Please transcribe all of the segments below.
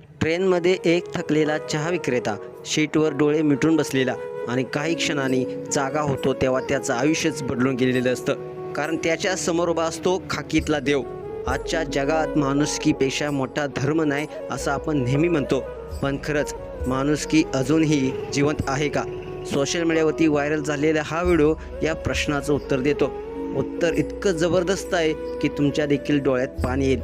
ट्रेनमध्ये एक थकलेला चहा विक्रेता शीटवर डोळे मिटून बसलेला आणि काही क्षणांनी जागा होतो तेव्हा त्याचं आयुष्यच बदलून गेलेलं असतं. कारण त्याच्या समोर उभा असतो खाकीतला देव. आजच्या जगात माणुसकीपेक्षा मोठा धर्म नाही असं आपण नेहमी म्हणतो, पण खरंच माणुसकी अजूनही जिवंत आहे का? सोशल मीडियावरती व्हायरल झालेला हा व्हिडिओ या प्रश्नाचं उत्तर देतो. उत्तर इतकं जबरदस्त आहे की तुमच्या देखील डोळ्यात पाणी येईल.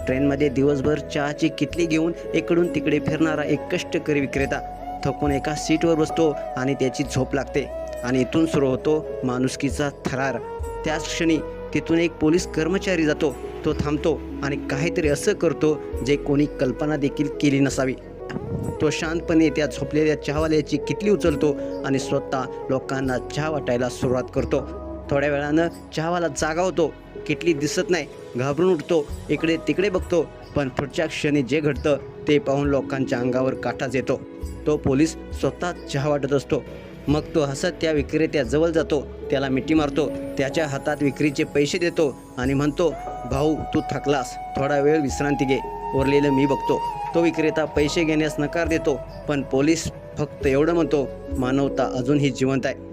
ट्रेनमध्ये दिवसभर चहाची किटली घेऊन इकडून तिकडे फिरणारा एक कष्टकरी विक्रेता थकून एका सीटवर बसतो आणि त्याची झोप लागते आणि इथून सुरू होतो माणुसकीचा थरार. त्याच क्षणी तिथून एक पोलीस कर्मचारी जातो. तो थांबतो आणि काहीतरी असं करतो जे कोणी कल्पना देखील केली नसावी. तो शांतपणे त्या झोपलेल्या चहावाल्याची किटली उचलतो आणि स्वतः लोकांना चहा वाटायला सुरुवात करतो. थोड्या वेळानं चहावाला जागा होतो. किटली दिसत नाही. घाबरून उठतो, इकडे तिकडे बघतो, पण पुढच्या क्षणी जे घडतं ते पाहून लोकांच्या अंगावर काटाच येतो. तो पोलीस स्वतः चहा वाटत असतो. मग तो हसत त्या विक्रेत्याजवळ जातो, त्याला मिठी मारतो, त्याच्या हातात विक्रीचे पैसे देतो आणि म्हणतो, भाऊ तू थकलास, थोडा वेळ विश्रांती घे, उरलेलं मी बघतो. तो विक्रेता पैसे घेण्यास नकार देतो, पण पोलीस फक्त एवढं म्हणतो, मानवता अजूनही जिवंत आहे.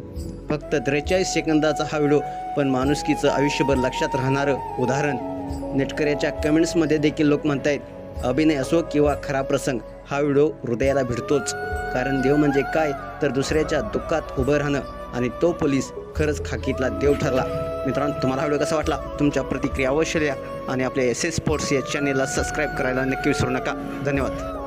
फक्त 43 सेकंदाचा हा व्हिडिओ, पण माणुसकीचं आयुष्यभर लक्षात राहणारं उदाहरण. नेटकऱ्याच्या कमेंट्समध्ये देखील लोक म्हणतायत, अभिनय असो किंवा खरा प्रसंग, हा व्हिडिओ हृदयाला भिडतोच. कारण देव म्हणजे काय तर दुसऱ्याच्या दुःखात उभं राहणं, आणि तो पोलीस खरंच खाकीतला देव ठरला. मित्रांनो, तुम्हाला हा व्हिडिओ कसा वाटला? तुमच्या प्रतिक्रिया अवश्य द्या आणि आपल्या SS स्पोर्ट्स या चॅनेलला सबस्क्राईब करायला नक्की विसरू नका. धन्यवाद.